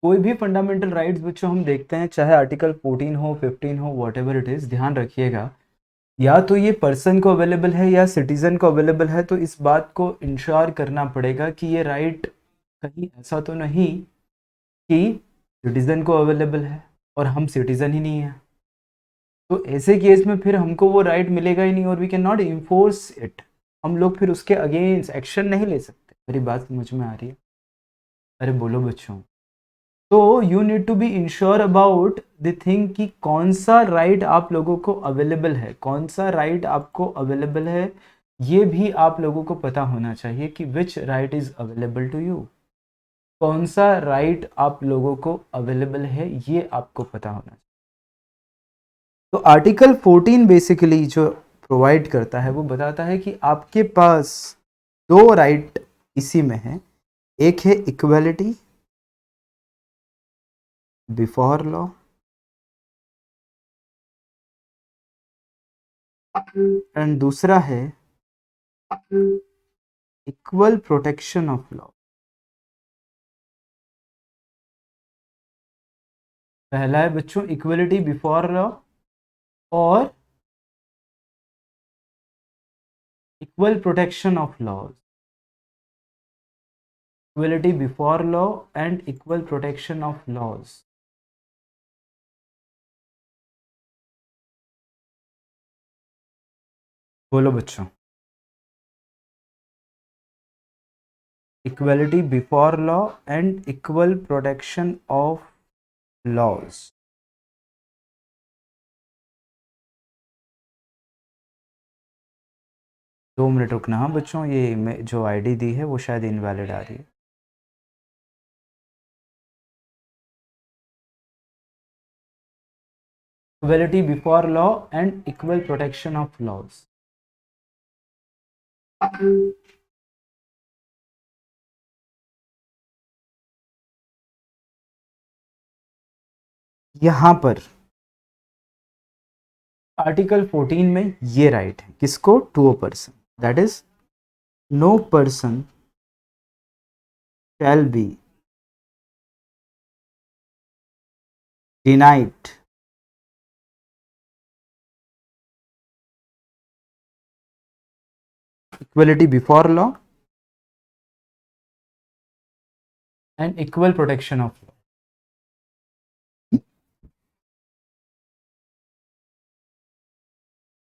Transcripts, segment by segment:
कोई भी fundamental rights बच्चों हम देखते हैं, चाहे आर्टिकल 14 हो, 15 हो, वॉट एवर इट इज़, ध्यान रखिएगा या तो ये पर्सन को अवेलेबल है या सिटीजन को अवेलेबल है, तो इस बात को इंश्योर करना पड़ेगा कि ये राइट कहीं ऐसा तो नहीं कि सिटीजन को अवेलेबल है और हम सिटीजन ही नहीं है। तो ऐसे केस में फिर हमको वो राइट मिलेगा ही नहीं और we can not enforce it. हम लोग फिर उसके अगेंस्ट एक्शन नहीं ले सकते। मेरी बात समझ में आ रही है? अरे बोलो बच्चों। तो you need to be ensure about the thing कि कौन सा राइट आप लोगों को अवेलेबल है, कौन सा राइट आपको अवेलेबल है, ये भी आप लोगों को पता होना चाहिए कि which right is available to you. कौन सा राइट आप लोगों को अवेलेबल है ये आपको पता होना चाहिए। तो आर्टिकल 14 बेसिकली जो प्रोवाइड करता है वो बताता है कि आपके पास दो राइट इसी में है। एक है इक्वलिटी बिफोर लॉ एंड दूसरा है इक्वल प्रोटेक्शन ऑफ लॉ। पहला है बच्चों इक्वलिटी बिफोर लॉ और equal protection of laws. Equality before law and equal protection of laws. बोलो बच्चों। Equality before law and equal protection of laws. 2 minute रुकना हाँ बच्चों, ये जो आईडी दी है वो शायद इनवैलिड आ रही है। Equality before law and equal protection of laws. यहां पर आर्टिकल 14 में ये राइट है किसको? To a person, that is no person shall be denied equality before law and equal protection of law।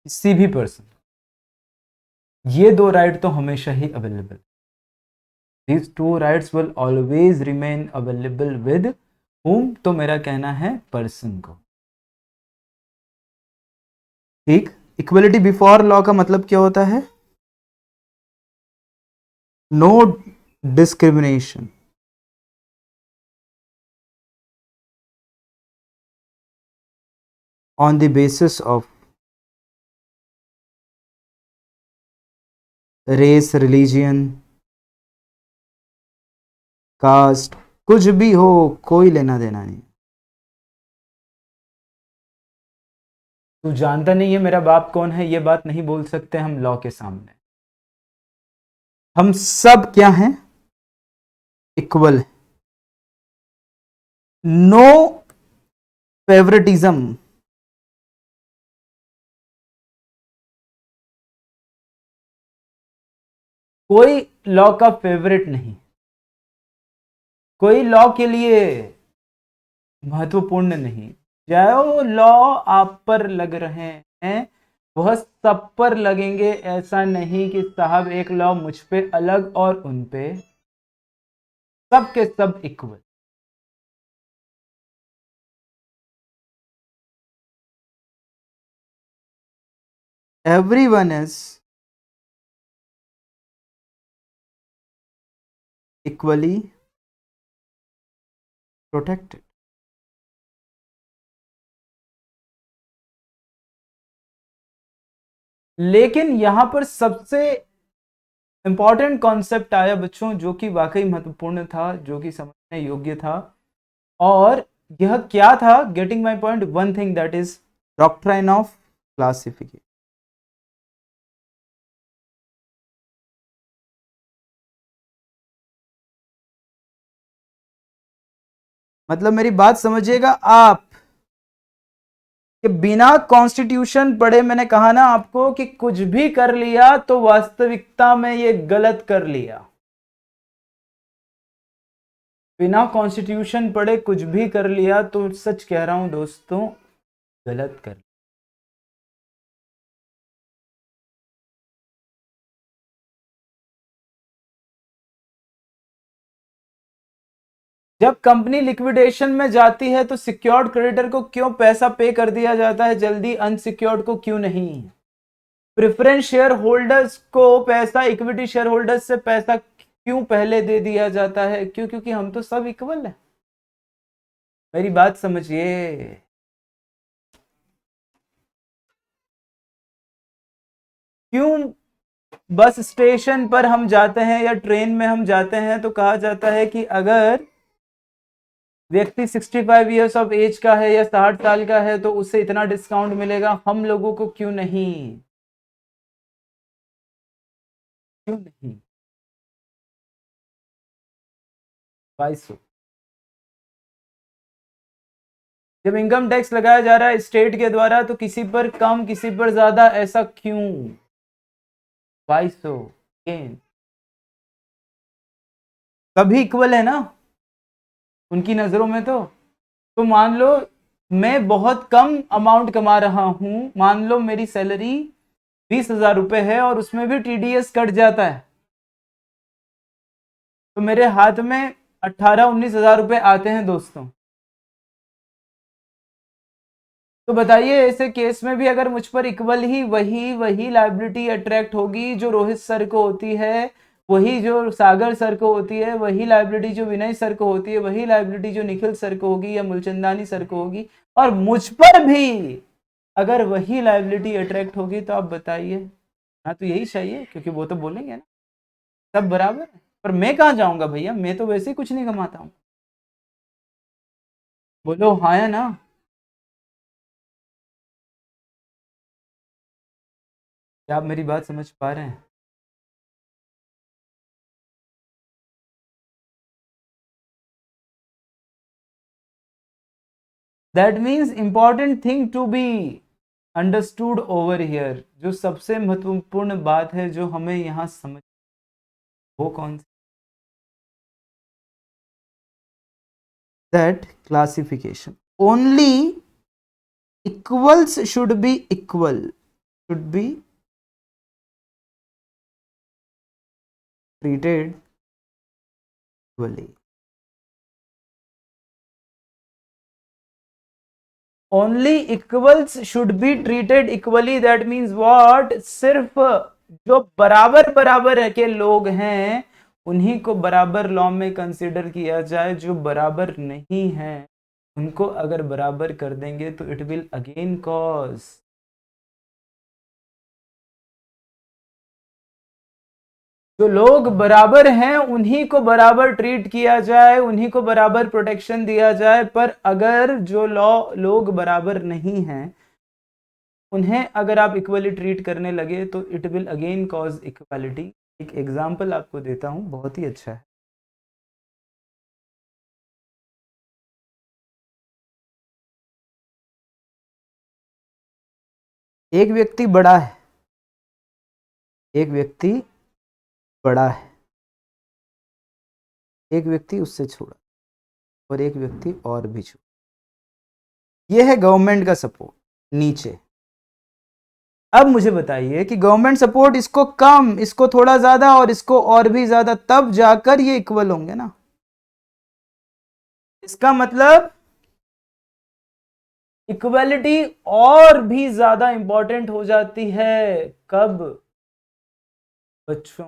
किसी भी पर्सन, ये दो राइट तो हमेशा ही available. These two rights will always remain available with whom, तो मेरा कहना है पर्सन को। ठीक। इक्वलिटी बिफोर लॉ का मतलब क्या होता है? No discrimination on the basis of race, religion, caste, कुछ भी हो, कोई लेना देना नहीं। तू जानता नहीं है मेरा बाप कौन है, ये बात नहीं बोल सकते हम लॉ के सामने। हम सब क्या हैं? इक्वल है। No favouritism. कोई लॉ का फेवरेट नहीं, कोई लॉ के लिए महत्वपूर्ण नहीं। जो लॉ आप पर लग रहे हैं वह सब पर लगेंगे। ऐसा नहीं कि साहब एक लॉ मुझ पे अलग और उन पे, सब के सब equal. Everyone is equally protected. लेकिन यहां पर सबसे इंपॉर्टेंट कॉन्सेप्ट आया बच्चों, जो कि वाकई महत्वपूर्ण था, जो कि समझने योग्य था। और यह क्या था? Getting my point, one thing that is doctrine of classification. मतलब मेरी बात समझिएगा आप, कि बिना कॉन्स्टिट्यूशन पढ़े मैंने कहा ना आपको कि कुछ भी कर लिया तो वास्तविकता में ये गलत कर लिया। बिना कॉन्स्टिट्यूशन पढ़े कुछ भी कर लिया तो सच कह रहा हूं दोस्तों, गलत कर। जब कंपनी लिक्विडेशन में जाती है तो सिक्योर्ड क्रेडिटर को क्यों पैसा पे कर दिया जाता है जल्दी, अनसिक्योर्ड को क्यों नहीं? प्रेफरेंस शेयर होल्डर्स को पैसा इक्विटी शेयर होल्डर्स से पैसा क्यों पहले दे दिया जाता है? क्यों? क्योंकि हम तो सब इक्वल है। मेरी बात समझिए। क्यों बस स्टेशन पर हम जाते हैं या ट्रेन में हम जाते हैं तो कहा जाता है कि अगर व्यक्ति 65 ईयर्स ऑफ एज का है या 60 साल का है तो उसे इतना डिस्काउंट मिलेगा, हम लोगों को क्यों नहीं? क्यों नहीं? 2200। जब इनकम टैक्स लगाया जा रहा है स्टेट के द्वारा तो किसी पर कम किसी पर ज्यादा, ऐसा क्यों? 2200। सभी इक्वल है ना उनकी नजरों में तो मान लो मैं बहुत कम अमाउंट कमा रहा हूं, मान लो मेरी सैलरी 20,000 रुपए है और उसमें भी टीडीएस कट जाता है, तो मेरे हाथ में 18-19 हजार रुपए आते हैं दोस्तों। तो बताइए ऐसे केस में भी अगर मुझ पर इक्वल ही वही वही लाइबिलिटी अट्रैक्ट होगी जो रोहित सर को होती है, वही जो सागर सर को होती है, वही लाइबिलिटी जो विनय सर को होती है, वही लाइबिलिटी जो निखिल सर को होगी या मुलचंदानी सर को होगी, और मुझ पर भी अगर वही लाइबिलिटी अट्रैक्ट होगी, तो आप बताइए। हाँ तो यही चाहिए, क्योंकि वो तो बोलेंगे ना सब बराबर है। पर मैं कहाँ जाऊंगा भैया, मैं तो वैसे ही कुछ नहीं कमाता हूँ। बोलो हाँ या ना। क्या आप मेरी बात समझ पा रहे हैं? That means important thing to be understood over here, जो सबसे महत्वपूर्ण बात है जो हमें यहाँ समझ, वो कौन सी? That classification only equals should be equal, should be treated equally. Only equals should be treated equally, that means what, सिर्फ जो बराबर बराबर के लोग हैं उन्हीं को बराबर लॉ में कंसीडर किया जाए, जो बराबर नहीं है उनको अगर बराबर कर देंगे तो इट विल अगेन कॉज। जो लोग बराबर हैं उन्हीं को बराबर ट्रीट किया जाए, उन्हीं को बराबर प्रोटेक्शन दिया जाए, पर अगर जो लॉ लोग बराबर नहीं हैं उन्हें अगर आप इक्वली ट्रीट करने लगे तो it will again cause equality. एक एग्जांपल आपको देता हूं, बहुत ही अच्छा है। एक व्यक्ति बड़ा है, एक व्यक्ति बड़ा है, एक व्यक्ति उससे छोटा, और एक व्यक्ति और भी छोटा। यह है गवर्नमेंट का सपोर्ट नीचे। अब मुझे बताइए कि गवर्नमेंट सपोर्ट इसको कम, इसको थोड़ा ज्यादा और इसको और भी ज्यादा, तब जाकर ये इक्वल होंगे ना। इसका मतलब इक्वलिटी और भी ज्यादा इंपॉर्टेंट हो जाती है कब? बच्चों,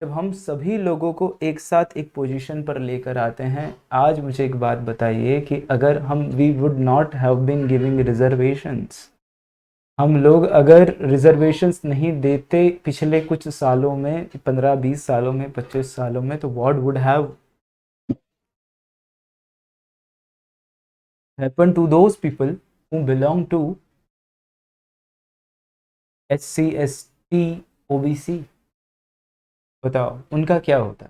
जब हम सभी लोगों को एक साथ एक पोजीशन पर लेकर आते हैं। आज मुझे एक बात बताइए कि अगर हम we would not have been giving reservations, हम लोग अगर रिजर्वेशंस नहीं देते पिछले कुछ सालों में, 15-20 सालों में, 25 सालों में, तो what would have happen to those people who belong to SC ST OBC? बताओ उनका क्या होता?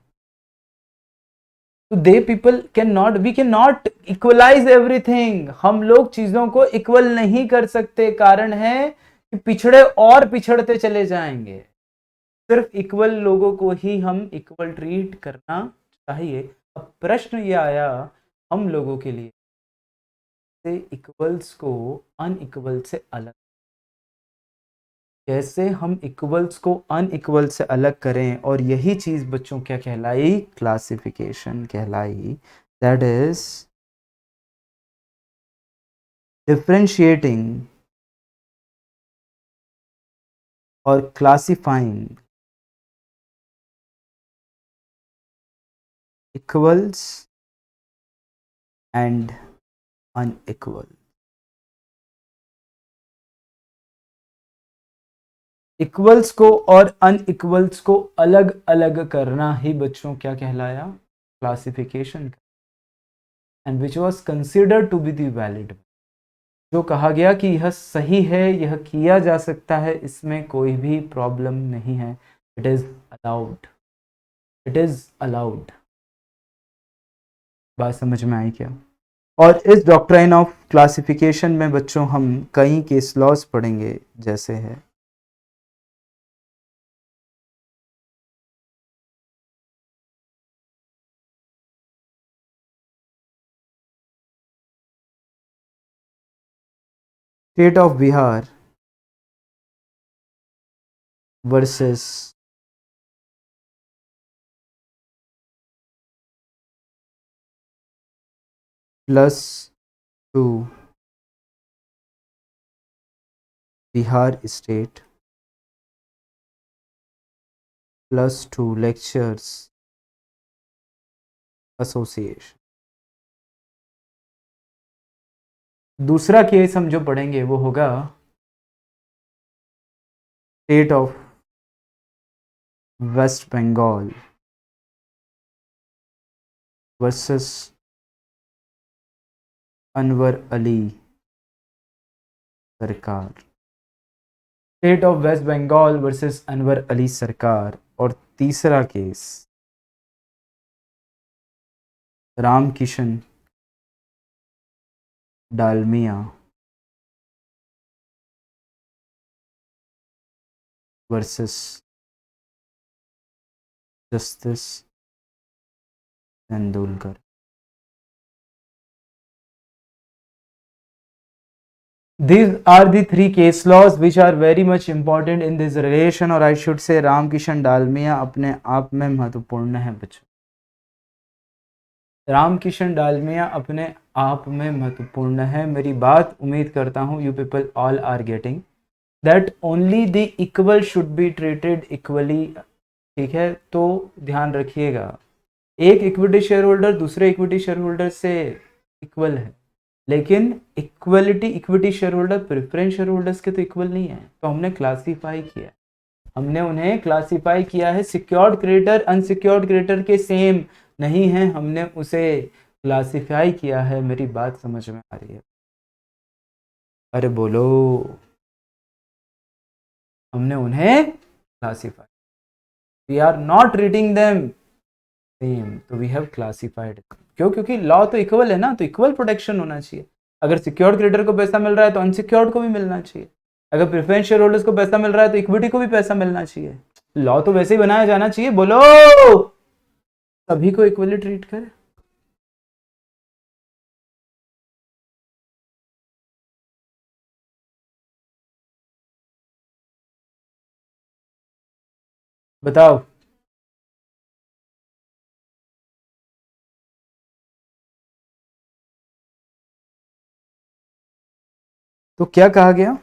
तो they people can not, we can not equalise everything, हम लोग चीजों को इक्वल नहीं कर सकते, कारण है कि पिछड़े और पिछड़ते चले जाएंगे। सिर्फ इक्वल लोगों को ही हम इक्वल ट्रीट करना चाहिए। अब प्रश्न ये आया हम लोगों के लिए, से इक्वल्स को अनइक्वल से अलग, कैसे हम इक्वल्स को अनइक्वल से अलग करें, और यही चीज बच्चों क्या कहलाई, क्लासिफिकेशन कहलाई। दैट इज डिफरेंशिएटिंग और classifying equals and unequal. Equals को और अनइक्वल्स को अलग अलग करना ही बच्चों क्या कहलाया, classification, and which was considered to be the valid, जो कहा गया कि यह सही है, यह किया जा सकता है, इसमें कोई भी प्रॉब्लम नहीं है, it is allowed, it is allowed. बात समझ में आई क्या? और इस डॉक्ट्राइन ऑफ क्लासिफिकेशन में बच्चों हम कई केस लॉज पढ़ेंगे, जैसे है state of Bihar versus +2 Bihar state +2 lectures association. दूसरा केस हम जो पढ़ेंगे वो होगा state of West Bengal versus Anwar Ali Sarkar. State of West Bengal versus Anwar Ali Sarkar. और तीसरा case Ramkishan Dalmia versus justice Tendulkar. These are the three case laws which are very much important in this relation, और I should say Ramkishan Dalmia अपने आप में महत्वपूर्ण है बच्चों। रामकिशन डालमिया अपने आप में महत्वपूर्ण है। मेरी बात उम्मीद करता हूँ you people all are getting that only the equal should be treated equally. ठीक है, तो ध्यान रखिएगा, एक इक्विटी शेयर होल्डर दूसरे इक्विटी शेयर होल्डर से इक्वल है, लेकिन equality equity share holder preference share holders के तो इक्वल नहीं है। तो हमने क्लासीफाई किया, हमने उन्हें क्लासीफाई किया है सिक्योर्ड क्रेडिटर अनसिक्योर्ड क्रेडिटर के सेम नहीं है, हमने उसे क्लासीफाई किया है। मेरी बात समझ में आ रही है? अरे बोलो, हमने उन्हें classify, we are not reading them same, तो वी हैव क्लासिफाइड। क्यों? क्योंकि लॉ तो इक्वल है ना, तो इक्वल प्रोटेक्शन होना चाहिए। अगर सिक्योर्ड क्रेडिटर को पैसा मिल रहा है तो अनसिक्योर्ड को भी मिलना चाहिए, अगर प्रेफरेंस शेयर होल्डर्स को पैसा मिल रहा है तो इक्विटी को भी पैसा मिलना चाहिए। लॉ तो वैसे ही बनाया जाना चाहिए, बोलो, सभी को इक्वली ट्रीट करे। बताओ। तो क्या कहा गया,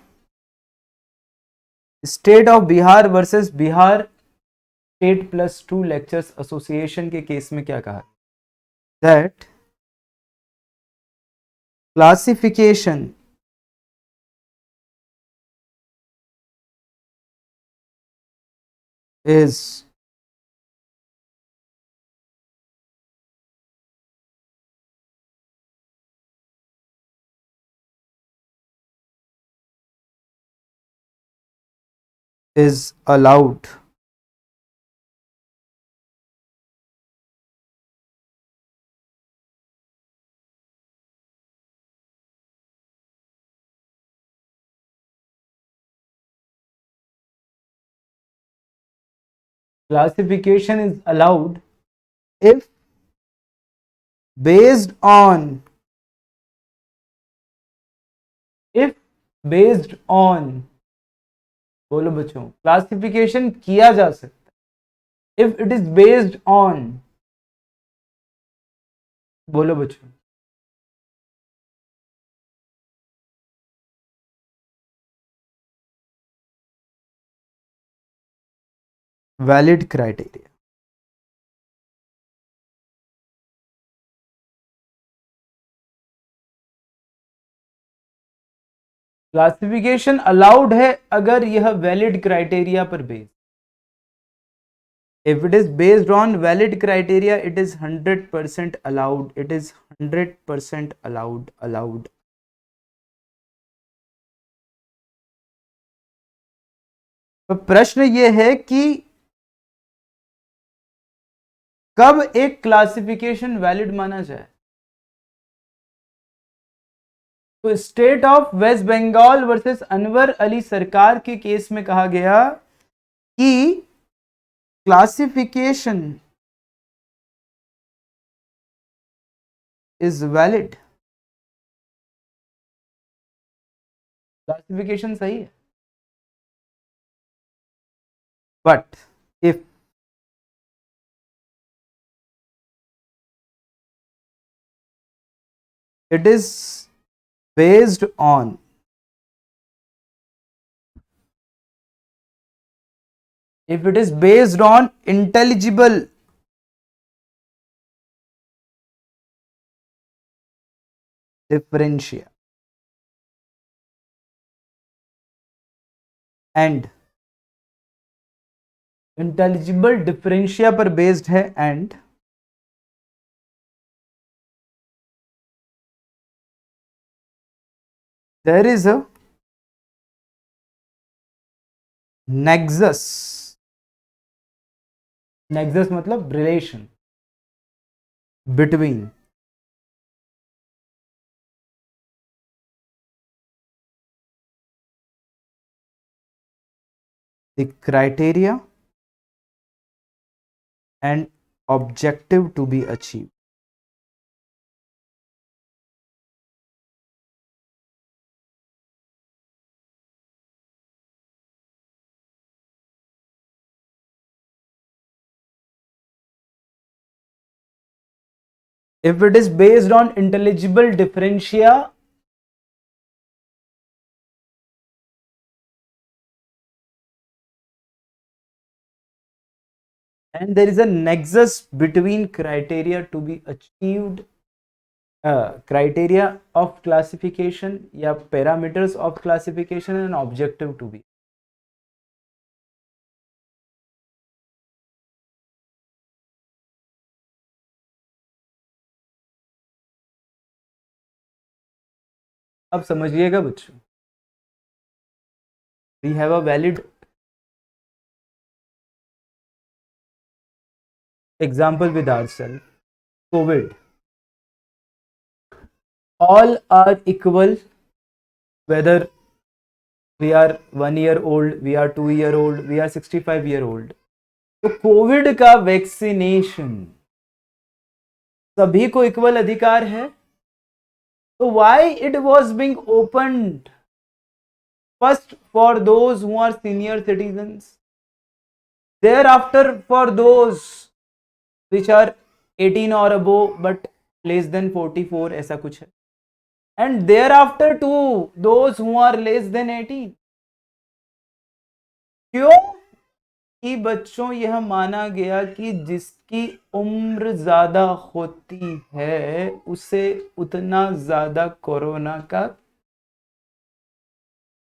state of Bihar versus Bihar state +2 lectures association के केस में क्या कहा, that classification is allowed classification is allowed if based on if based on बोलो बच्चों, क्लासिफिकेशन किया जा सकता है if it is based on, बोलो बच्चों, वैलिड क्राइटेरिया। क्लासिफिकेशन अलाउड है अगर यह वैलिड क्राइटेरिया पर based, if it is based on valid criteria it is 100% allowed, it is 100% allowed। तो प्रश्न ये है कि कब एक क्लासिफिकेशन वैलिड माना जाए। तो state of West Bengal versus Anwar Ali Sarkar के केस में कहा गया कि क्लासिफिकेशन इज वैलिड, क्लासिफिकेशन सही है, but if it is based on intelligible differentia and intelligible differentia पर बेस्ड है and there is a nexus, nexus मतलब relation between the criteria and objective to be achieved। If it is based on intelligible differentia and there is a nexus between criteria to be achieved, criteria of classification या parameters of classification and objective to be। अब समझिएगा बच्चों, we have a valid example with ourselves, COVID, all are equal whether we are 1 year old, we are 2 year old, we are 65 year old। तो Covid का vaccination सभी को equal अधिकार है, तो why it was being opened first for those who are senior citizens, thereafter for those which are 18 or above but less than 44 ऐसा कुछ है, and thereafter to those who are less than 18। क्यों कि बच्चों यह माना गया कि जिसकी उम्र ज्यादा होती है उसे उतना ज्यादा कोरोना का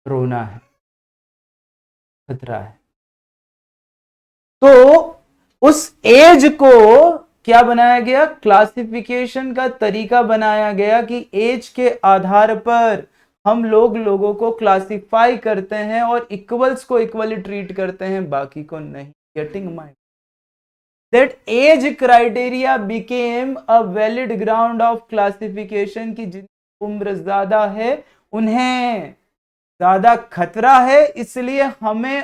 रोना है, खतरा है। तो उस एज को क्या बनाया गया, क्लासिफिकेशन का तरीका बनाया गया कि एज के आधार पर हम लोगों को क्लासिफाई करते हैं और इक्वल्स को इक्वली ट्रीट करते हैं, बाकी को नहीं। Getting mind that age criteria became a valid ground of classification की जिनकी उम्र ज्यादा है उन्हें ज्यादा खतरा है, इसलिए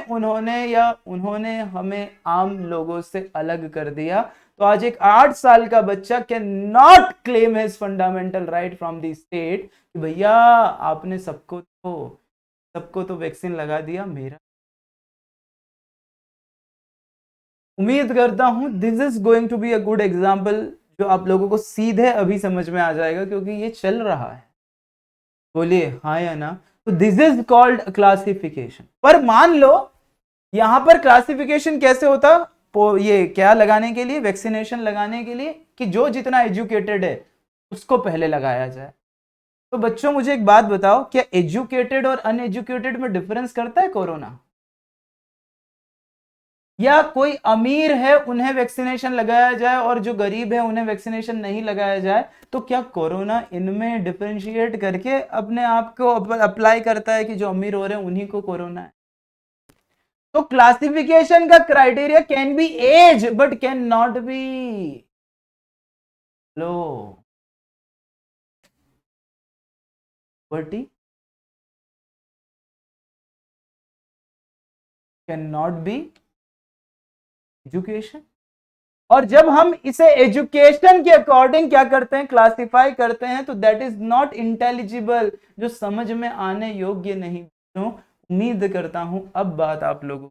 उन्होंने हमें आम लोगों से अलग कर दिया। तो आज एक 8 साल का बच्चा can not claim his fundamental right from the state कि भैया आपने सबको तो वैक्सीन लगा दिया, मेरा। उम्मीद करता हूं this is going to be a good example, जो आप लोगों को सीधे अभी समझ में आ जाएगा, क्योंकि ये चल रहा है। बोलिए हाँ या ना। तो दिस इज कॉल्ड क्लासिफिकेशन। पर मान लो यहां पर क्लासिफिकेशन कैसे होता, ये क्या लगाने के लिए, वैक्सीनेशन लगाने के लिए, कि जो जितना एजुकेटेड है उसको पहले लगाया जाए। तो बच्चों मुझे एक बात बताओ, क्या एजुकेटेड और अनएजुकेटेड में डिफरेंस करता है कोरोना? या कोई अमीर है उन्हें वैक्सीनेशन लगाया जाए और जो गरीब है उन्हें वैक्सीनेशन नहीं लगाया जाए, तो क्या कोरोना इनमें डिफरेंशिएट करके अपने आप को अप्लाई करता है कि जो अमीर हो रहे हैं उन्हीं को कोरोना है? तो क्लासिफिकेशन का criteria can be as but can not be low batty, can not B education. और जब हम इसे एजुकेशन के अकॉर्डिंग क्या करते हैं, क्लासिफाई करते हैं, तो दैट इज नॉट इंटेलिजिबल, जो समझ में आने योग्य नहीं। तो उम्मीद करता हूं अब बात आप लोगों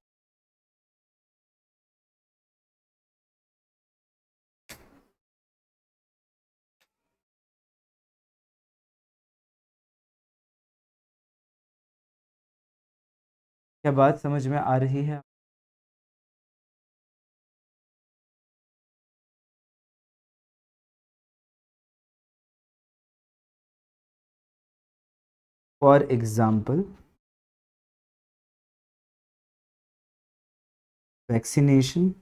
क्या बात समझ में आ रही है? For example, vaccination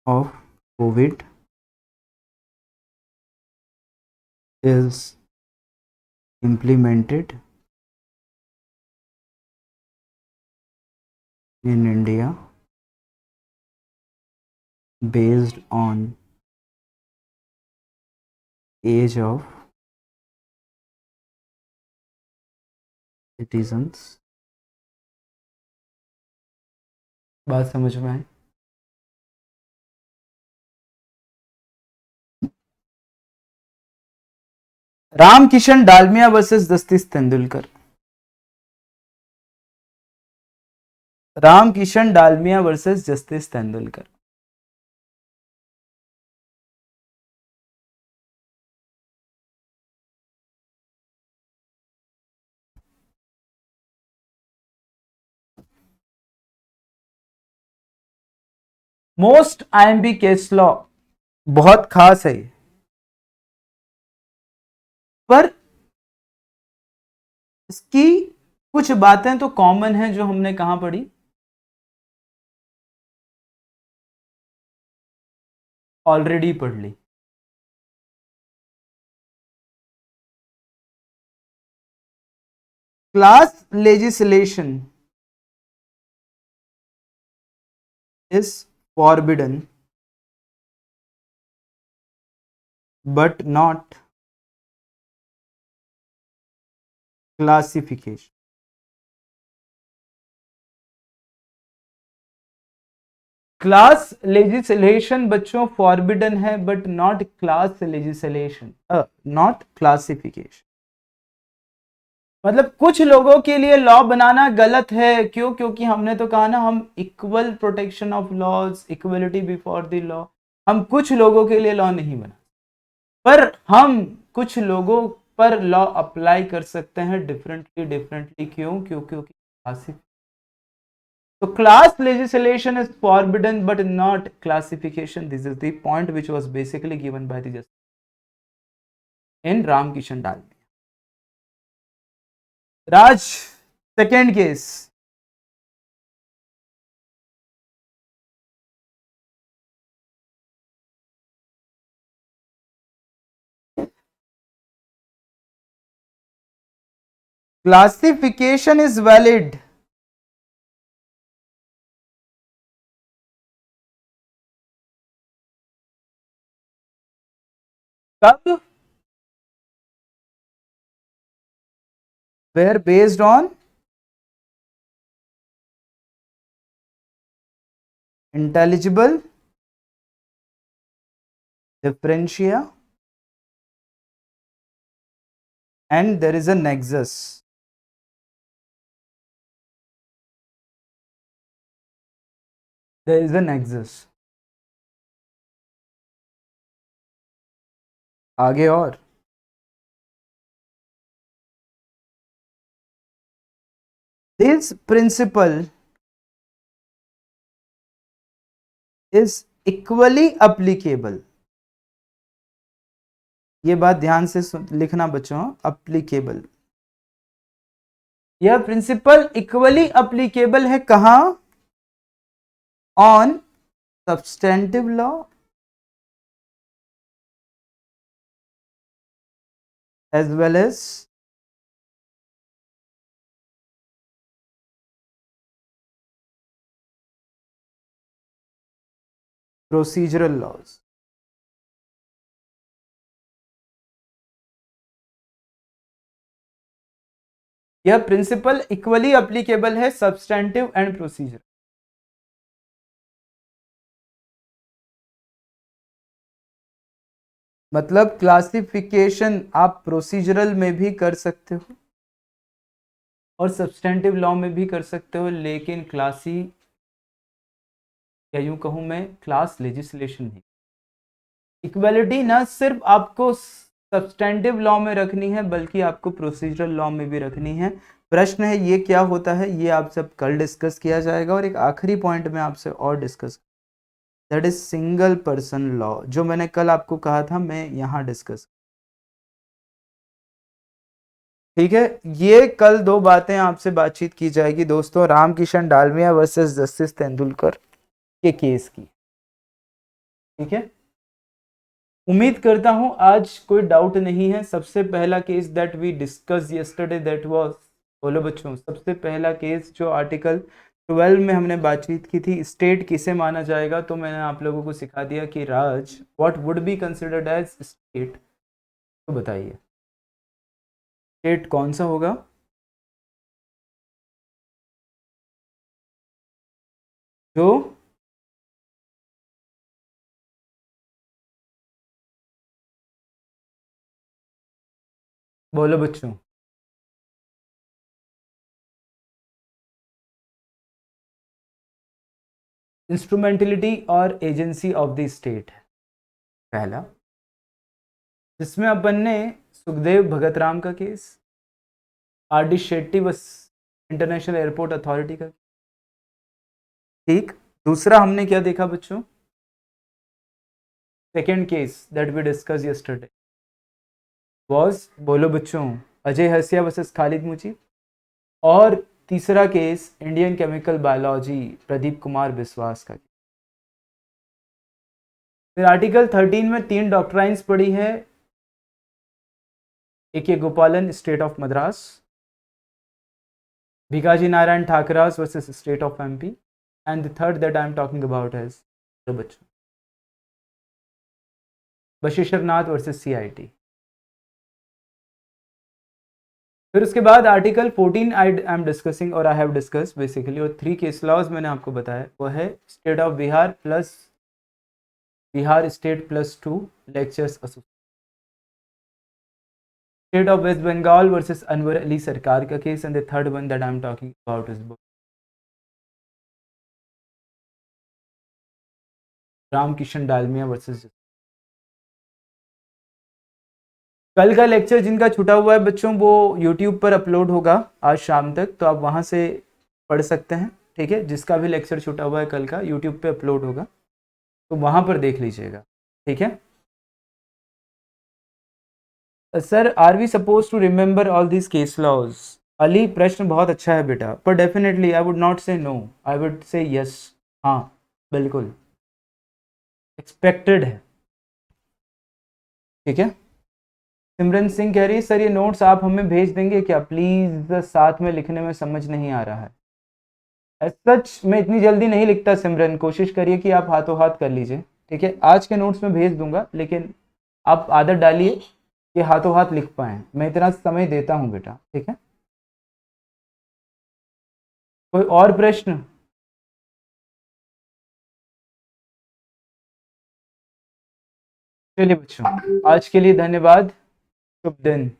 of Covid is implemented in India based on age of citizens। बात समझ में आई? Ramkishan Dalmia versus justice Tendulkar. Ramkishan Dalmia versus justice Tendulkar. Most IMB case law बहुत खास है, पर इसकी कुछ बातें तो कॉमन है जो हमने कहां पढ़ी, ऑलरेडी पढ़ ली। Class legislation is forbidden but not classification. Class legislation बच्चों फॉरबिडन है but not class legislation, not classification. मतलब कुछ लोगों के लिए लॉ बनाना गलत है, क्यों? क्योंकि हमने तो कहा ना, हम equal protection of laws, equality before the law. हम कुछ लोगों के लिए लॉ नहीं बना, पर हम कुछ लोगों पर लॉ अप्लाई कर सकते हैं डिफरेंटली डिफरेंटली। क्यों? क्योंकि so class legislation is forbidden but not classification. This is the point which was basically given by the justice in Ramkishan Dalmia. Raj, second case. Classification is valid कब? Where based on intelligible differentia and there is a nexus. There is a nexus. आगे और this principle is equally applicable. ये बात ध्यान से लिखना बच्चों, applicable. यह प्रिंसिपल इक्वली अप्लीकेबल है कहां? On substantive law as well as procedural laws. यह प्रिंसिपल इक्वली अप्लीकेबल है सब्सटेंटिव एंड प्रोसीजर. मतलब क्लासिफिकेशन आप प्रोसीजरल में भी कर सकते हो और सब्सटेंटिव लॉ में भी कर सकते हो, लेकिन क्लासी या यूं कहूं मैं क्लास लेजिस्लेशन नहीं. इक्वलिटी ना सिर्फ आपको सब्सटेंटिव लॉ में रखनी है बल्कि आपको प्रोसीजरल लॉ में भी रखनी है. प्रश्न है ये क्या होता है, ये आप सब कल डिस्कस किया जाएगा. और एक आखिरी पॉइंट में आपसे और discuss, that is single person law, जो मैंने कल आपको कहा था मैं यहां डिस्कस. ठीक है, ये कल दो बातें आपसे बातचीत की जाएगी दोस्तों, रामकिशन डालमिया वर्सेस जस्टिस तेंदुलकर के केस की. ठीक है, उम्मीद करता हूं आज कोई डाउट नहीं है. सबसे पहला case that we discuss yesterday that was, बोलो बच्चों, सबसे पहला केस जो आर्टिकल 12 में हमने बातचीत की थी, स्टेट किसे माना जाएगा, तो मैंने आप लोगों को सिखा दिया कि Raj what would be considered as state. तो बताइए स्टेट कौन सा होगा? जो बोलो बच्चों, इंस्ट्रूमेंटलिटी और एजेंसी ऑफ द स्टेट पहला, जिसमें अपन ने सुखदेव भगत राम का केस, आर डी शेट्टी बस इंटरनेशनल एयरपोर्ट अथॉरिटी का. ठीक, दूसरा हमने क्या देखा बच्चों? Second case that we discuss yesterday was, बोलो बच्चों, अजय हसिया वर्सेस खालिद मुजीब. और तीसरा केस Indian chemical biology Pradeep Kumar Biswas का. फिर आर्टिकल 13 में तीन डॉक्ट्राइंस पड़ी है, एक ये Gopalan state of Madras, Bhikaji Narayan Thakras versus state of MP, and the third that I am talking about as the बच्चों बशीर नाथ वर्सेस सीआईटी. फिर उसके बाद आर्टिकल 14 आई एम डिस्कसिंग और आई हैव डिस्कस बेसिकली, और थ्री केस लॉज मैंने आपको बताया, वो है state of Bihar plus Bihar state plus 2 lectures association, state of West Bengal versus Anwar Ali Sarkar का case, and the third one that I am talking about is book Ramkishan Dalmia versus. कल का लेक्चर जिनका छूटा हुआ है बच्चों वो यूट्यूब पर अपलोड होगा आज शाम तक, तो आप वहां से पढ़ सकते हैं. ठीक है, जिसका भी लेक्चर छूटा हुआ है कल का यूट्यूब पे अपलोड होगा, तो वहां पर देख लीजिएगा. ठीक है sir, are we suppose to remember all this case laws? Ali, प्रश्न बहुत अच्छा है बेटा, पर definitely I would not say no, I would say yes. हाँ बिल्कुल एक्सपेक्टेड है. ठीक है, सिमरन सिंह कह रही है सर ये नोट्स आप हमें भेज देंगे क्या प्लीज, साथ में लिखने में समझ नहीं आ रहा है। सच मैं इतनी जल्दी नहीं लिखता सिमरन, कोशिश करिए कि आप हाथों हाथ कर लीजिए, ठीक है। आज के नोट्स में भेज दूंगा, लेकिन आप आदत डालिए कि हाथों हाथ लिख पाए, मैं इतना समय देता हूँ बेटा, ठीक है। कोई और प्रश्न? चलिए बच्चों, आज के लिए धन्यवाद, शुभ दिन।